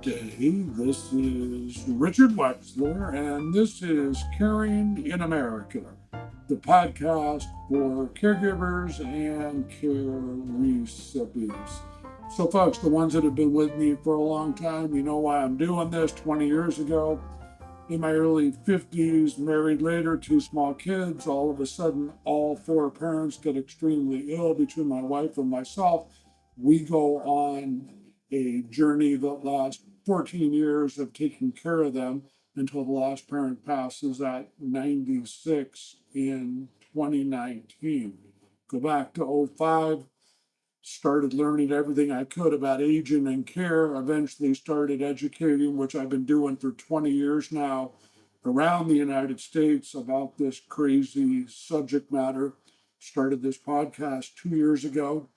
day. This is Richard Wexler, and this is Caring in America, the podcast for caregivers and care recipients. So, folks, the ones that have been with me for a long time, you know why I'm doing this. 20 years ago, in my early 50s, married later, two small kids. All of a sudden, all four parents get extremely ill between my wife and myself. We go on a journey that lasts 14 years of taking care of them until the last parent passes at 96 in 2019. Go back to '05, started learning everything I could about aging and care, eventually started educating, which I've been doing for 20 years now, around the United States about this crazy subject matter. Started this podcast 2 years ago.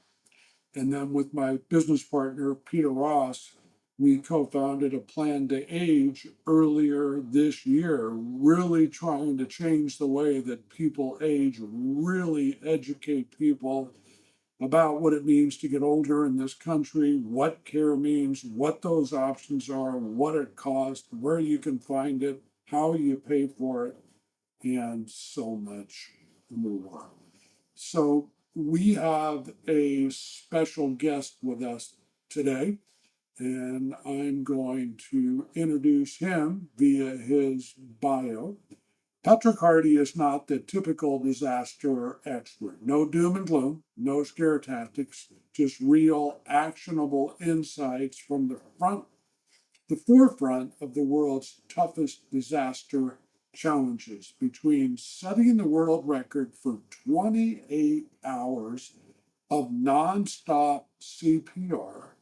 And then with my business partner, Peter Ross, we co-founded a Plan to Age earlier this year, really trying to change the way that people age, really educate people about what it means to get older in this country, what care means, what those options are, what it costs, where you can find it, how you pay for it, and so much more. So we have a special guest with us today, and I'm going to introduce him via his bio. Patrick Hardy is not the typical disaster expert. No doom and gloom, no scare tactics, just real actionable insights from the forefront of the world's toughest disaster challenges, between setting the world record for 28 hours of nonstop CPR,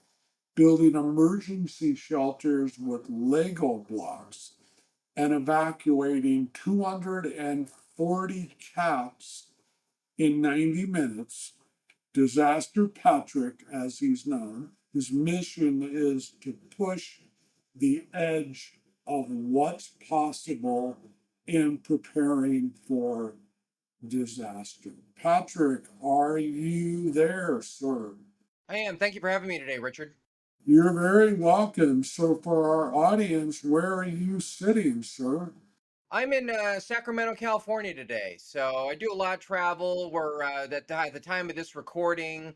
building emergency shelters with Lego blocks, and evacuating 240 cats in 90 minutes. Disaster Patrick, as he's known, his mission is to push the edge of what's possible in preparing for disaster. Patrick, are you there, sir? I am. Thank you for having me today, Richard. You're very welcome. So, for our audience, where are you sitting, sir? I'm in Sacramento, California today. So I do a lot of travel. We're at the time of this recording,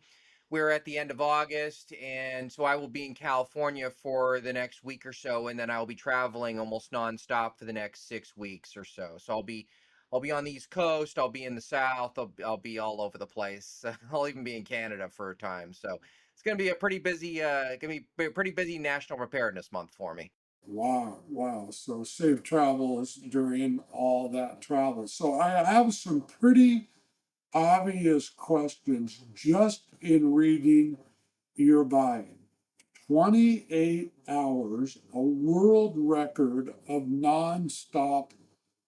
we're at the end of August, and so I will be in California for the next week or so, and then I'll be traveling almost nonstop for the next 6 weeks or so. So I'll be on the East Coast. I'll be in the South. I'll be all over the place. I'll even be in Canada for a time. So it's going to be a pretty busy National Preparedness Month for me. Wow, wow. So safe travels during all that travel. So I have some pretty obvious questions just in reading your bio. 28 hours, a world record of nonstop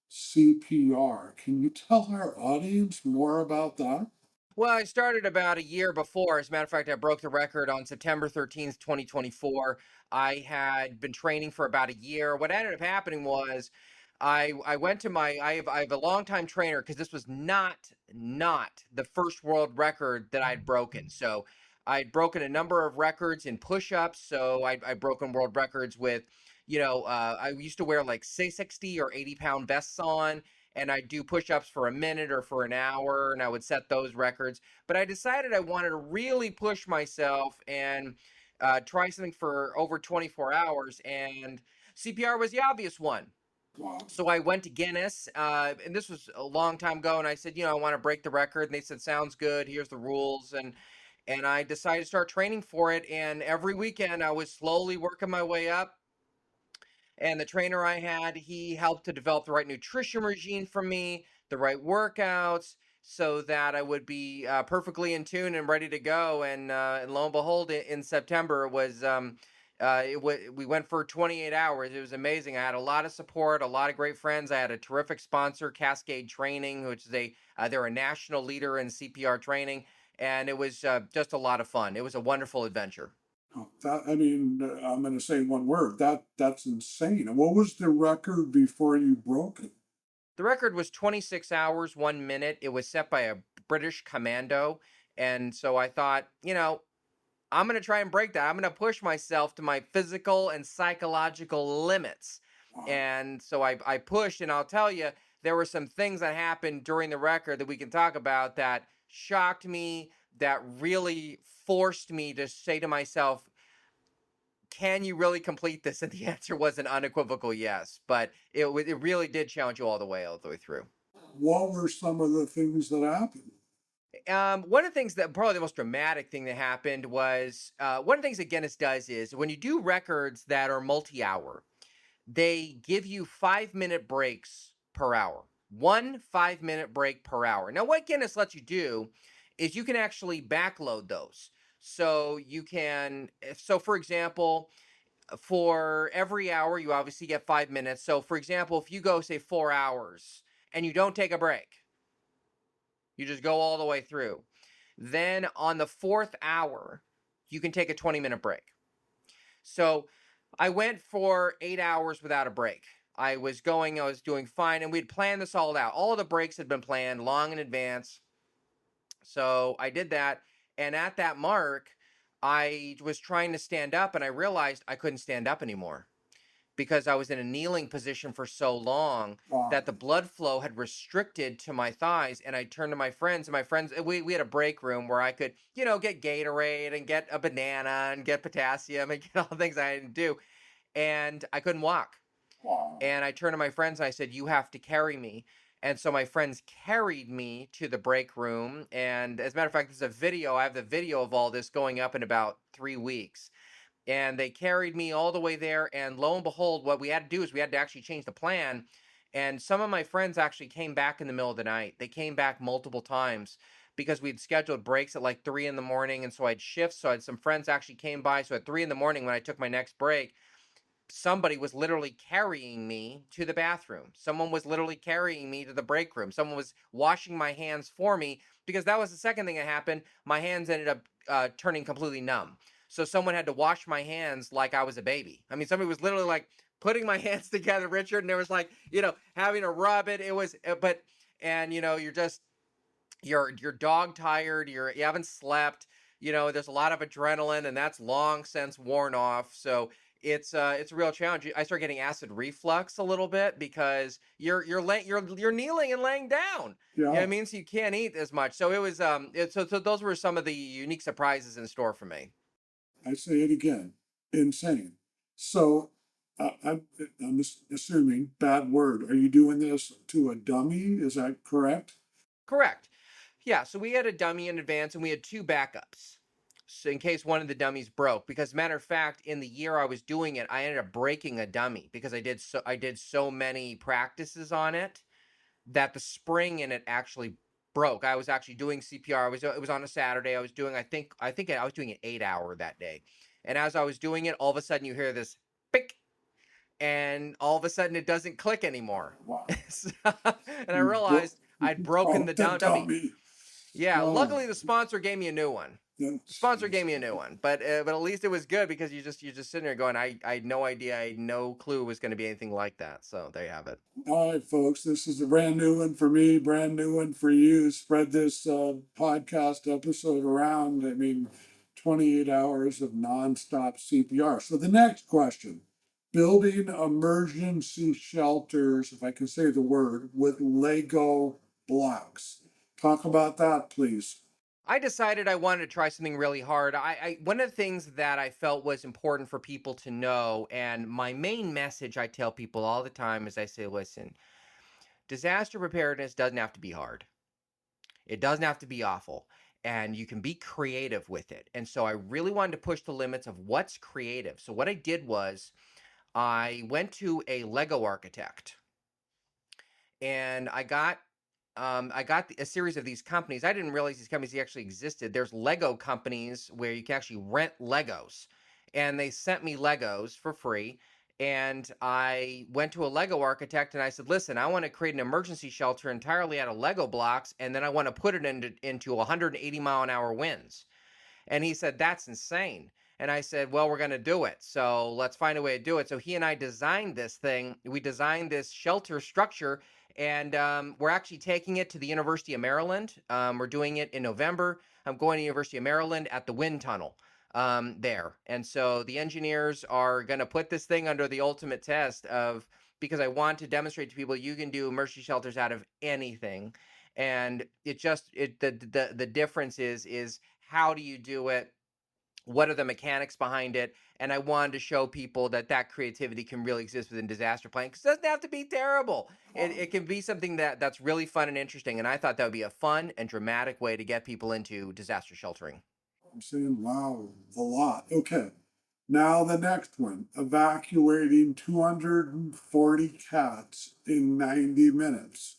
CPR. Can you tell our audience more about that? Well, I started about a year before. As a matter of fact, I broke the record on September 13th, 2024. I had been training for about a year. What ended up happening was I went to I have a longtime trainer, because this was not the first world record that I'd broken. So I'd broken a number of records in push-ups. So I'd broken world records with, I used to wear like 60 or 80 pound vests on, and I'd do push-ups for a minute or for an hour, and I would set those records. But I decided I wanted to really push myself and try something for over 24 hours, and CPR was the obvious one. Wow. So I went to Guinness, and this was a long time ago, and I said, I want to break the record, and they said, sounds good. Here's the rules, and I decided to start training for it. And every weekend, I was slowly working my way up, and the trainer I had, he helped to develop the right nutrition regime for me, the right workouts, so that I would be perfectly in tune and ready to go. And lo and behold, in September we went for 28 hours. It was amazing. I had a lot of support, a lot of great friends. I had a terrific sponsor, Cascade Training, which is they're a national leader in CPR training, and it was just a lot of fun. It was a wonderful adventure. Oh, I'm going to say one word. That's insane. And what was the record before you broke it? The record was 26 hours, 1 minute. It was set by a British commando. And so I thought, I'm going to try and break that. I'm going to push myself to my physical and psychological limits. Wow. And so I pushed, and I'll tell you, there were some things that happened during the record that we can talk about that shocked me, that really forced me to say to myself, can you really complete this? And the answer was an unequivocal yes. But it really did challenge you all the way through. What were some of the things that happened? One of the things that probably the most dramatic thing that happened was one of the things that Guinness does is when you do records that are multi-hour, they give you 5 minute breaks per hour. 1 5 minute break per hour. Now, what Guinness lets you do is you can actually backload those. So you can, so for example, for every hour, you obviously get 5 minutes. So, for example, if you go, say, 4 hours and you don't take a break, you just go all the way through. Then on the fourth hour, you can take a 20-minute break. So I went for 8 hours without a break. I was doing fine, and we'd planned this all out. All of the breaks had been planned long in advance. So I did that. And at that mark, I was trying to stand up, and I realized I couldn't stand up anymore because I was in a kneeling position for so long Wow. that the blood flow had restricted to my thighs. And I turned to my friends, and my friends, we had a break room where I could, get Gatorade and get a banana and get potassium and get all the things I didn't do. And I couldn't walk. Wow. And I turned to my friends and I said, you have to carry me. And so my friends carried me to the break room. And as a matter of fact, there's a video. I have the video of all this going up in about 3 weeks. And they carried me all the way there. And lo and behold, what we had to do is we had to actually change the plan. And some of my friends actually came back in the middle of the night. They came back multiple times because we'd scheduled breaks at like 3 in the morning. And so I'd shift. So I had some friends actually came by. So at 3 in the morning, when I took my next break, somebody was literally carrying me to the bathroom. Someone was literally carrying me to the break room. Someone was washing my hands for me because that was the second thing that happened. My hands ended up turning completely numb. So someone had to wash my hands like I was a baby. I mean, somebody was literally like putting my hands together, Richard, and there was like, having to rub it. It was, and you're just, you're dog tired. You haven't slept. There's a lot of adrenaline, and that's long since worn off. So it's a real challenge. I start getting acid reflux a little bit because you're kneeling and laying down. You know what I Yeah. mean? So you can't eat as much. So it was so those were some of the unique surprises in store for me. I say it again. Insane. So I'm assuming, bad word. Are you doing this to a dummy? Is that correct? Correct. Yeah. So we had a dummy in advance, and we had two backups. So in case one of the dummies broke, because matter of fact, in the year I was doing it, I ended up breaking a dummy because I did so many practices on it that the spring in it actually broke. I was actually doing CPR. It was on a Saturday. I think I was doing an 8 hour that day. And as I was doing it, all of a sudden you hear this pick, and all of a sudden it doesn't click anymore. Wow. And I You realized I'd broken the broke the dummy. dummy. Yeah, Oh, luckily the sponsor gave me a new one. The that's, sponsor gave me a new one, but at least it was good because you're just sitting there going, I had no idea, I had no clue it was going to be anything like that. So there you have it. all right, folks. This is a brand new one for me, brand new one for you. Spread this podcast episode around. I mean, 28 hours of nonstop CPR. So the next question, building emergency shelters, if I can say the word, with Lego blocks. Talk about that, please. I decided I wanted to try something really hard. One of the things that I felt was important for people to know, and my main message I tell people all the time is I say, listen, disaster preparedness doesn't have to be hard. It doesn't have to be awful. And you can be creative with it. And so I really wanted to push the limits of what's creative. So what I did was I went to a Lego architect, and I got a series of these companies. I didn't realize these companies actually existed. There's Lego companies where you can actually rent Legos, and they sent me Legos for free. And I went to a Lego architect and I said, "Listen, I want to create an emergency shelter entirely out of Lego blocks, and then I want to put it into 180-mile-an-hour winds." And he said, "That's insane." And I said, "Well, we're going to do it. So let's find a way to do it." So he and I designed this thing. We designed this shelter structure, and we're actually taking it to the University of Maryland. We're doing it in November. I'm going to University of Maryland at the wind tunnel. there. And so the engineers are going to put this thing under the ultimate test of, because I want to demonstrate to people you can do emergency shelters out of anything. And the difference is how do you do it? What are the mechanics behind it? And I wanted to show people that creativity can really exist within disaster planning, because it doesn't have to be terrible. It can be something that's really fun and interesting. And I thought that would be a fun and dramatic way to get people into disaster sheltering. I'm saying, wow, a lot. Okay. Now the next one, evacuating 240 cats in 90 minutes.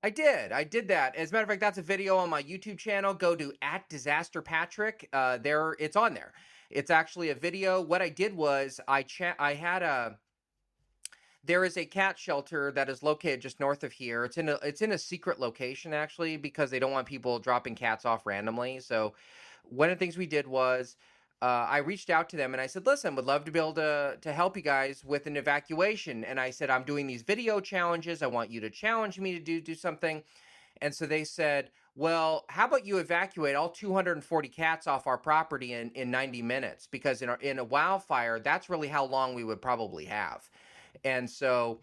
I did that. As a matter of fact, that's a video on my YouTube channel. Go to @DisasterPatrick. There, it's on there. It's actually a video. What I did was I had a there is a cat shelter that is located just north of here. It's in a secret location, actually, because they don't want people dropping cats off randomly. So one of the things we did was I reached out to them and I said, listen, would love to be able to help you guys with an evacuation. And I said, I'm doing these video challenges. I want you to challenge me to do something. And so they said, well, how about you evacuate all 240 cats off our property in 90 minutes? Because in a wildfire, that's really how long we would probably have. And so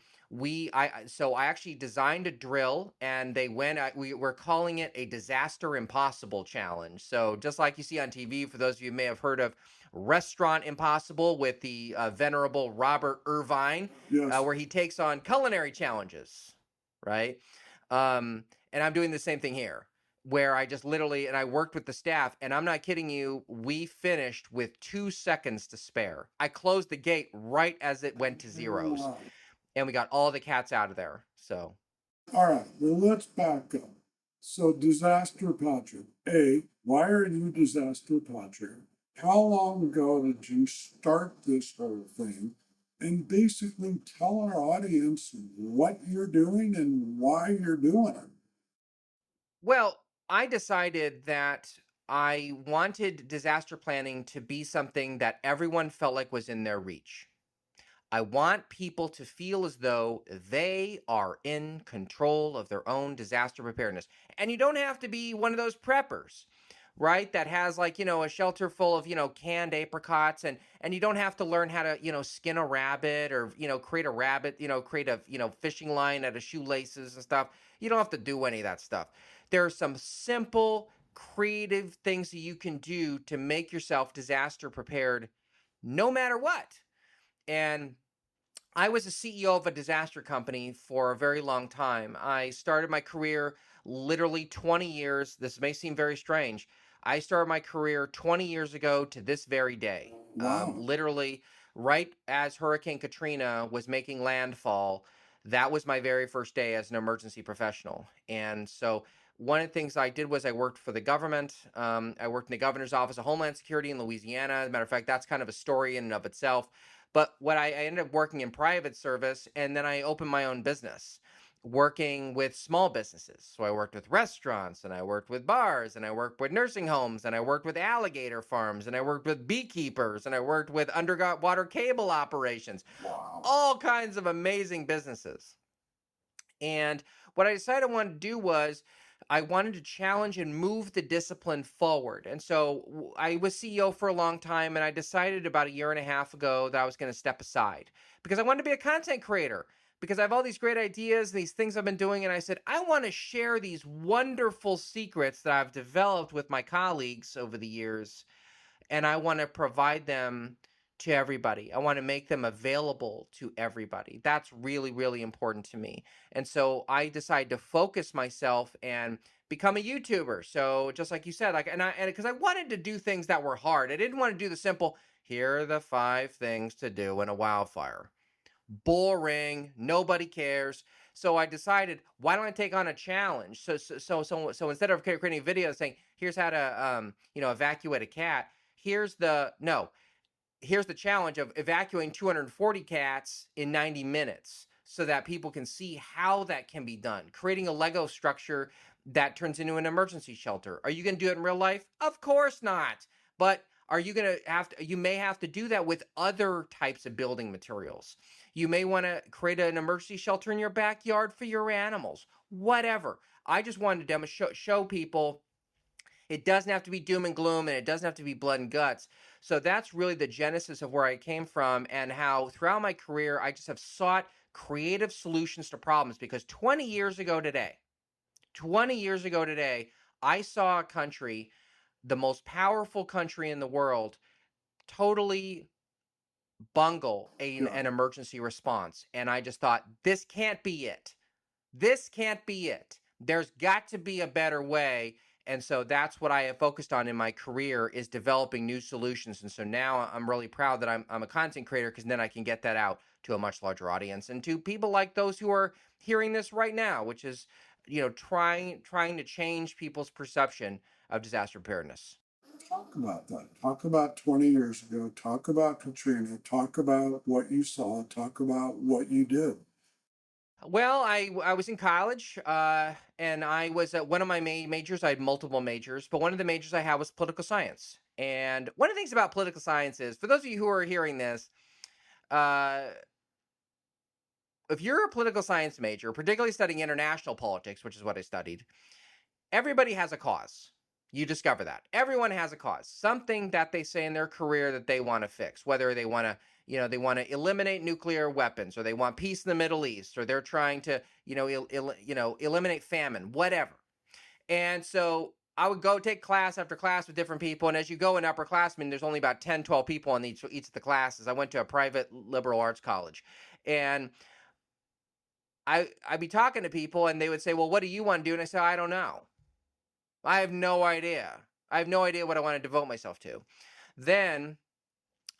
I actually designed a drill, and we were calling it a Disaster Impossible challenge. So just like you see on TV, for those of you who may have heard of Restaurant Impossible with the venerable Robert Irvine, Yes. where he takes on culinary challenges, right? And I'm doing the same thing here, where I just literally, and I worked with the staff, and I'm not kidding you, we finished with 2 seconds to spare. I closed the gate right as it went to zeros, Wow. and we got all the cats out of there. So, All right, well, let's back up. So, Disaster Patrick. A, why are you Disaster Patrick? How long ago did you start this whole thing? And basically tell our audience what you're doing and why you're doing it. well, I decided that I wanted disaster planning to be something that everyone felt like was in their reach. I want people to feel as though they are in control of their own disaster preparedness. And you don't have to be one of those preppers, right? That has, like, a shelter full of, canned apricots, and you don't have to learn how to, skin a rabbit, or, create a rabbit, create a, fishing line out of shoelaces and stuff. You don't have to do any of that stuff. There are some simple, creative things that you can do to make yourself disaster prepared no matter what. And I was a CEO of a disaster company for a very long time. I started my career literally 20 years. This may seem very strange. I started my career 20 years ago to this very day. Wow. Literally, right as Hurricane Katrina was making landfall, that was my very first day as an emergency professional. And so, one of the things I did was I worked for the government. I worked in the governor's office of Homeland Security in Louisiana. As a matter of fact, that's kind of a story in and of itself. But I ended up working in private service, and then I opened my own business, working with small businesses. So I worked with restaurants, and I worked with bars, and I worked with nursing homes, and I worked with alligator farms, and I worked with beekeepers, and I worked with underwater cable operations, Wow. all kinds of amazing businesses. And what I decided I wanted to do was I wanted to challenge and move the discipline forward. And so I was CEO for a long time, and I decided about a year and a half ago that I was going to step aside because I wanted to be a content creator, because I have all these great ideas and these things I've been doing. And I said, I want to share these wonderful secrets that I've developed with my colleagues over the years, and I want to provide them to everybody. I want to make them available to everybody. That's really, really important to me. And so I decided to focus myself and become a YouTuber. So just like you said, like, and because I wanted to do things that were hard. I didn't want to do the simple, here are the 5 things to do in a wildfire. Boring, nobody cares. So I decided, why don't I take on a challenge? So instead of creating a video saying, here's how to evacuate a cat, here's the challenge of evacuating 240 cats in 90 minutes, so that people can see how that can be done. Creating a Lego structure that turns into an emergency shelter. Are you going to do it in real life? Of course not. But are you going to you may have to do that with other types of building materials. You may want to create an emergency shelter in your backyard for your animals, whatever. I just wanted to show people It doesn't have to be doom and gloom, and it doesn't have to be blood and guts. So that's really the genesis of where I came from, and how throughout my career, I just have sought creative solutions to problems. Because 20 years ago today, I saw a country, the most powerful country in the world, totally bungle Yeah. an emergency response. And I just thought, this can't be it. This can't be it. There's got to be a better way. And so that's what I have focused on in my career, is developing new solutions. And so now I'm really proud that I'm a content creator, because then I can get that out to a much larger audience, and to people like those who are hearing this right now, which is, trying to change people's perception of disaster preparedness. Talk about that. Talk about 20 years ago. Talk about Katrina. Talk about what you saw. Talk about what you did. Well, I was in college, and I was at one of my majors. I had multiple majors, but one of the majors I had was political science. And one of the things about political science is, for those of you who are hearing this, uh, if you're a political science major, particularly studying international politics, which is what I studied, everybody has a cause. You discover that everyone has a cause, something that they say in their career that they want to fix, whether they want to, they want to eliminate nuclear weapons, or they want peace in the Middle East, or they're trying to, eliminate famine, whatever. And so I would go take class after class with different people. And as you go in upperclassmen, there's only about 10, 12 people in each of the classes. I went to a private liberal arts college, and I'd be talking to people, and they would say, well, what do you want to do? And I say, I don't know. I have no idea. I have no idea what I want to devote myself to. Then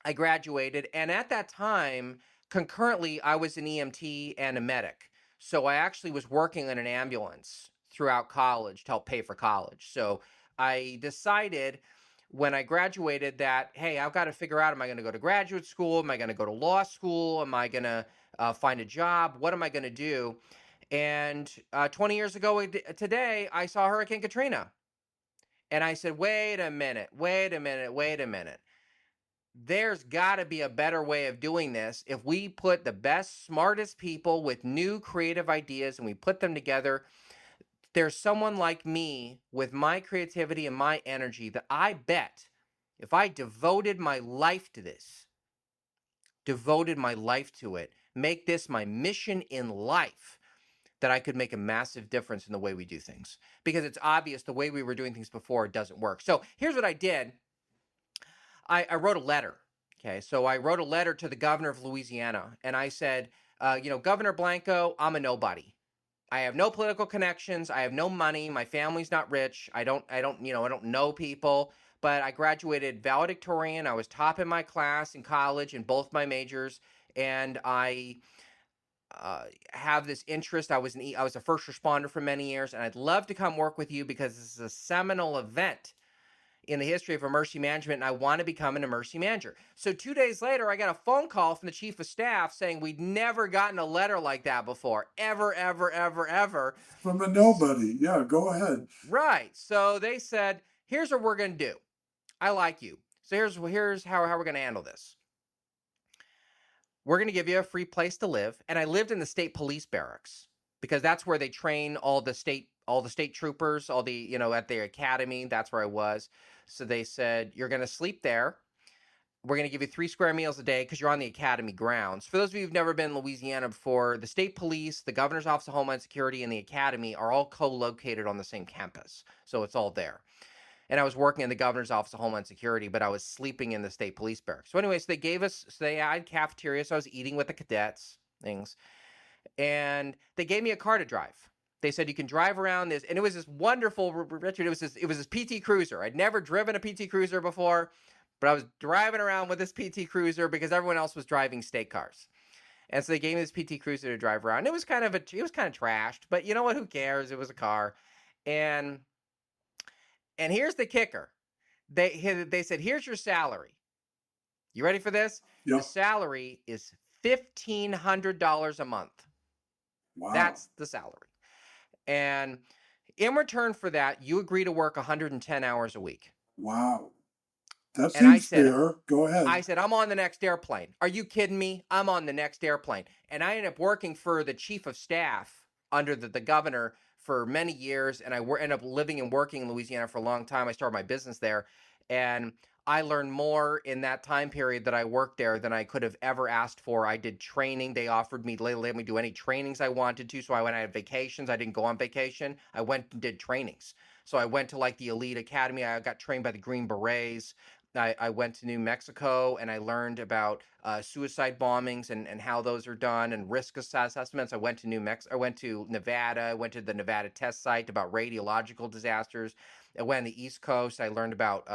I graduated, and at that time, concurrently, I was an EMT and a medic. So I actually was working in an ambulance throughout college to help pay for college. So I decided when I graduated that, hey, I've got to figure out, am I going to go to graduate school? Am I going to go to law school? Am I going to find a job? What am I going to do? And 20 years ago today, I saw Hurricane Katrina. And I said, wait a minute. There's got to be a better way of doing this. If we put the best, smartest people with new creative ideas and we put them together, there's someone like me with my creativity and my energy that I bet if I devoted my life to this, make this my mission in life, that I could make a massive difference in the way we do things. Because it's obvious the way we were doing things before doesn't work. So here's what I did. I wrote a letter. Okay, so I wrote a letter to the governor of Louisiana, and I said, Governor Blanco, I'm a nobody. I have no political connections. I have no money. My family's not rich. I don't know people. But I graduated valedictorian. I was top in my class in college in both my majors, and I have this interest. I was a first responder for many years, and I'd love to come work with you because this is a seminal event in the history of emergency management, and I want to become an emergency manager. So 2 days later, I got a phone call from the chief of staff saying we'd never gotten a letter like that before, ever. From a nobody. Yeah, go ahead. Right. So they said, here's what we're going to do. I like you. So here's how we're going to handle this. We're going to give you a free place to live. And I lived in the state police barracks because that's where they train all the state troopers, at their academy. That's where I was. So they said, you're going to sleep there. We're going to give you 3 square meals a day because you're on the academy grounds. For those of you who've never been in Louisiana before, the state police, the governor's office of Homeland Security, and the academy are all co-located on the same campus. So it's all there. And I was working in the governor's office of Homeland Security, but I was sleeping in the state police barracks. So anyways, they had cafeteria, so I was eating with the cadets, things. And they gave me a car to drive. They said, you can drive around this. And it was this wonderful, Richard, it was this PT Cruiser. I'd never driven a PT Cruiser before, but I was driving around with this PT Cruiser because everyone else was driving state cars. And so they gave me this PT Cruiser to drive around. It was kind of trashed, but you know what? Who cares? It was a car. And here's the kicker. They said, here's your salary. You ready for this? Yep. The salary is $1,500 a month. Wow. That's the salary. And in return for that, you agree to work 110 hours a week. Wow. That And I seems said, fair. Go ahead. I said, I'm on the next airplane. Are you kidding me? I'm on the next airplane. And I ended up working for the chief of staff under the governor for many years, and I ended up living and working in Louisiana for a long time. I started my business there, and I learned more in that time period that I worked there than I could have ever asked for. I did training. They offered me, let me do any trainings I wanted to. So I went, I had vacations. I didn't go on vacation. I went and did trainings. So I went to like the Elite Academy. I got trained by the Green Berets. I went to New Mexico and I learned about suicide bombings and how those are done and risk assessments. I went to New Mexico. I went to Nevada. I went to the Nevada test site about radiological disasters. I went on the East Coast. I learned about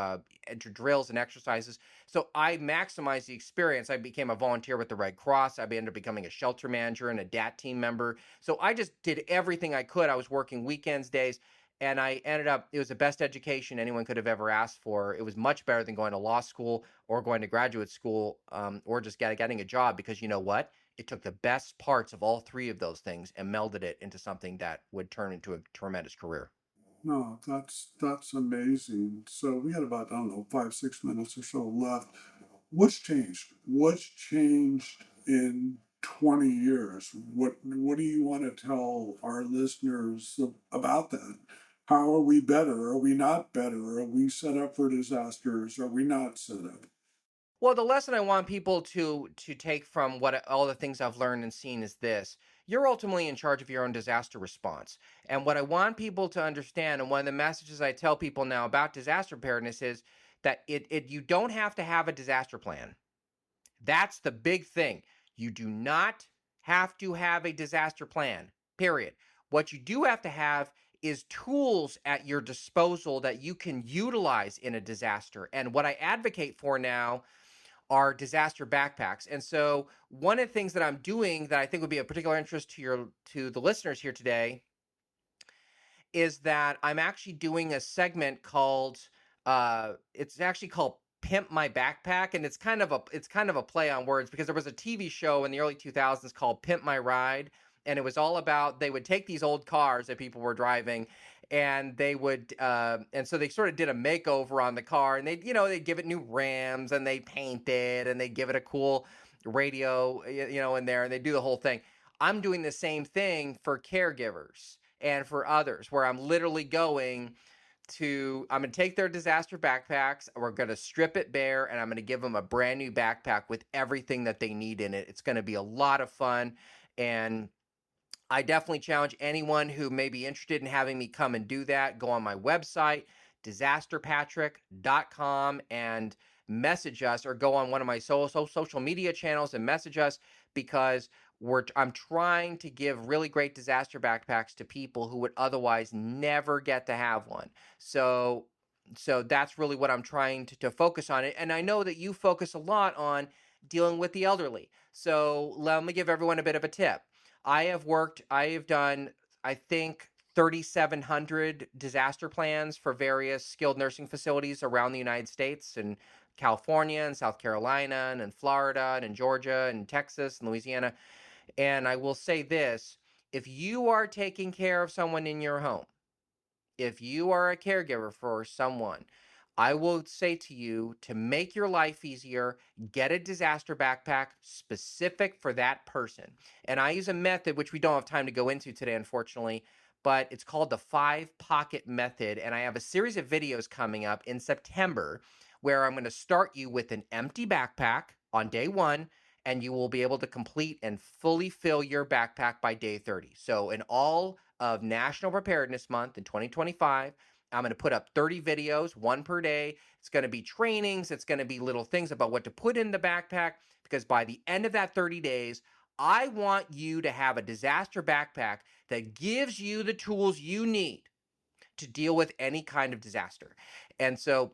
drills and exercises. So I maximized the experience. I became a volunteer with the Red Cross. I ended up becoming a shelter manager and a DAT team member. So I just did everything I could. I was working weekends, days, and I ended up, it was the best education anyone could have ever asked for. It was much better than going to law school or going to graduate school, or just getting a job, because you know what? It took the best parts of all three of those things and melded it into something that would turn into a tremendous career. No, that's amazing. So we had about, I don't know, 5, 6 minutes or so left. What's changed? What's changed in 20 years? What do you want to tell our listeners about that? How are we better? Are we not better? Are we set up for disasters? Are we not set up? Well, the lesson I want people to take from all the things I've learned and seen is this: you're ultimately in charge of your own disaster response. And what I want people to understand, and one of the messages I tell people now about disaster preparedness, is that it you don't have to have a disaster plan. That's the big thing. You do not have to have a disaster plan. Period. What you do have to have is tools at your disposal that you can utilize in a disaster. And what I advocate for now are disaster backpacks. And so one of the things that I'm doing that I think would be of particular interest to the listeners here today is that I'm actually doing a segment called it's actually called Pimp My Backpack, and it's kind of a play on words, because there was a TV show in the early 2000s called Pimp My Ride, and it was all about, they would take these old cars that people were driving, and they would and so they sort of did a makeover on the car, and they'd give it new rims, and they paint it, and they give it a cool radio in there, and they do the whole thing. I'm doing the same thing for caregivers and for others, where I'm going to take their disaster backpacks, we're going to strip it bare, and I'm going to give them a brand new backpack with everything that they need in it. It's going to be a lot of fun. And I definitely challenge anyone who may be interested in having me come and do that. Go on my website, disasterpatrick.com, and message us, or go on one of my social media channels and message us, because I'm trying to give really great disaster backpacks to people who would otherwise never get to have one. So that's really what I'm trying to focus on. And I know that you focus a lot on dealing with the elderly. So let me give everyone a bit of a tip. I have done, I think, 3,700 disaster plans for various skilled nursing facilities around the United States, and California and South Carolina and in Florida and in Georgia and Texas and Louisiana. And I will say this: if you are taking care of someone in your home, if you are a caregiver for someone, I will say to you, to make your life easier, get a disaster backpack specific for that person. And I use a method which we don't have time to go into today, unfortunately, but it's called the 5 pocket method. And I have a series of videos coming up in September where I'm going to start you with an empty backpack on day one, and you will be able to complete and fully fill your backpack by day 30. So in all of National Preparedness Month in 2025, I'm going to put up 30 videos, one per day. It's going to be trainings. It's going to be little things about what to put in the backpack, because by the end of that 30 days, I want you to have a disaster backpack that gives you the tools you need to deal with any kind of disaster. And so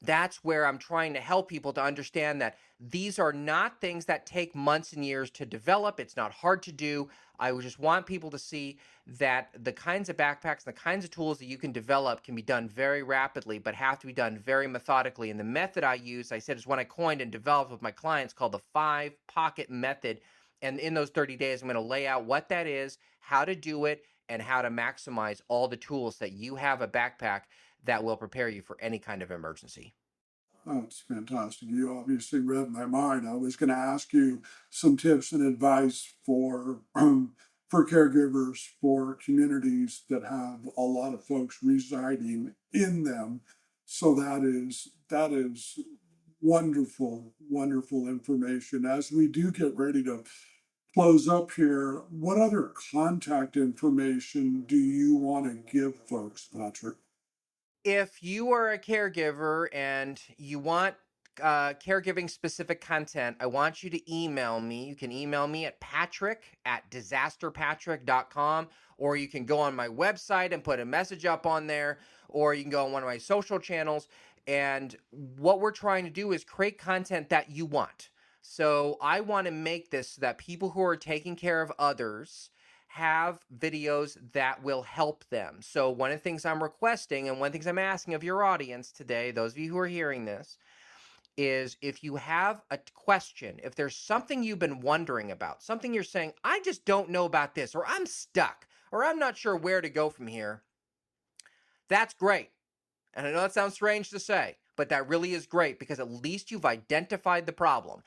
that's where I'm trying to help people to understand that these are not things that take months and years to develop. It's not hard to do. I just want people to see that the kinds of backpacks, the kinds of tools that you can develop can be done very rapidly, but have to be done very methodically. And the method I use, I said, is one I coined and developed with my clients, called the 5 pocket method. And in those 30 days, I'm going to lay out what that is, how to do it, and how to maximize all the tools that you have a backpack that will prepare you for any kind of emergency. That's fantastic. You obviously read my mind. I was going to ask you some tips and advice for for caregivers for communities that have a lot of folks residing in them. So that is wonderful, wonderful information. As we do get ready to close up here, what other contact information do you want to give folks, Patrick? If you are a caregiver and you want caregiving specific content, I want you to email me. You can email me at patrick@disasterpatrick.com, or you can go on my website and put a message up on there, or you can go on one of my social channels. And what we're trying to do is create content that you want. So I want to make this so that people who are taking care of others have videos that will help them. So one of the things I'm requesting and one of the things I'm asking of your audience today, those of you who are hearing this, is if you have a question, if there's something you've been wondering about, something you're saying, I just don't know about this, or I'm stuck, or I'm not sure where to go from here, that's great. And I know that sounds strange to say, but that really is great because at least you've identified the problem.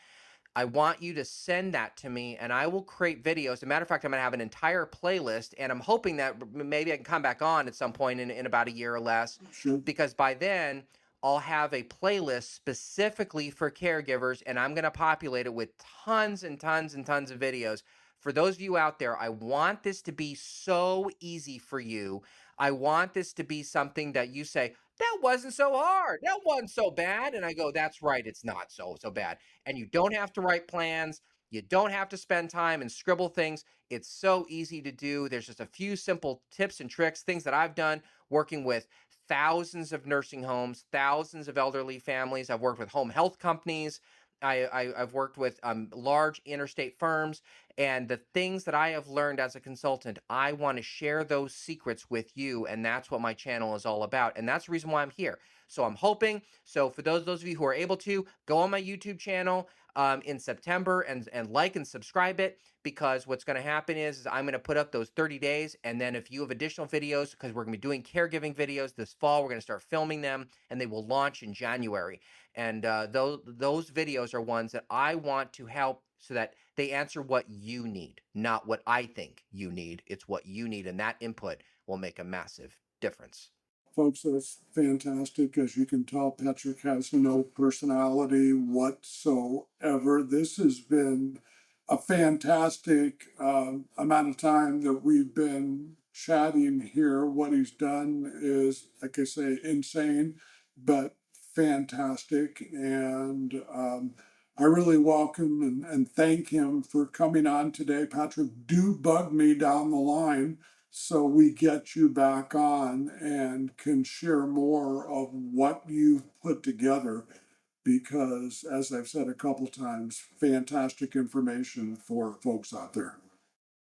I want you to send that to me and I will create videos. As a matter of fact, I'm going to have an entire playlist and I'm hoping that maybe I can come back on at some point in about a year or less, Sure. because by then I'll have a playlist specifically for caregivers and I'm going to populate it with tons and tons and tons of videos. For those of you out there, I want this to be so easy for you. I want this to be something that you say, that wasn't so hard. That wasn't so bad. And I go, that's right. It's not so bad. And you don't have to write plans. You don't have to spend time and scribble things. It's so easy to do. There's just a few simple tips and tricks, things that I've done working with thousands of nursing homes, thousands of elderly families. I've worked with home health companies. I've worked with large interstate firms, and the things that I have learned as a consultant, I want to share those secrets with you, and that's what my channel is all about, and that's the reason why I'm here. So I'm hoping, so for those of you who are able to, go on my YouTube channel in September and like and subscribe it, because what's going to happen is I'm going to put up those 30 days, and then if you have additional videos, because we're going to be doing caregiving videos this fall, we're going to start filming them, and they will launch in January. And those videos are ones that I want to help so that they answer what you need, not what I think you need. It's what you need, and that input will make a massive difference. Folks, that's fantastic. As you can tell, Patrick has no personality whatsoever. This has been a fantastic amount of time that we've been chatting here. What he's done is, like I say, insane, but fantastic. And I really welcome and thank him for coming on today. Patrick, do bug me down the line so we get you back on and can share more of what you've put together, because as I've said a couple times, fantastic information for folks out there.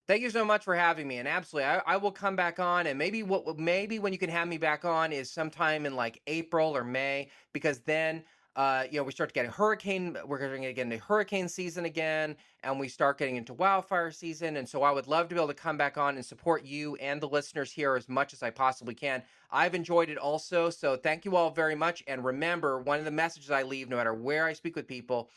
Thank you so much for having me, and absolutely, I will come back on, and maybe when you can have me back on is sometime in like April or May, because then we start getting we're going to get into hurricane season again, and we start getting into wildfire season, and so I would love to be able to come back on and support you and the listeners here as much as I possibly can. I've enjoyed it also, so thank you all very much, and remember, one of the messages I leave, no matter where I speak with people,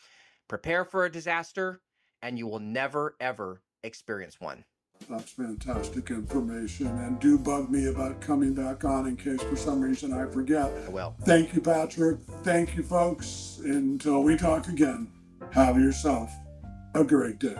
prepare for a disaster, and you will never, ever experience one. That's fantastic information. And do bug me about coming back on in case for some reason I forget. I will. Thank you, Patrick. Thank you, folks. Until we talk again, have yourself a great day.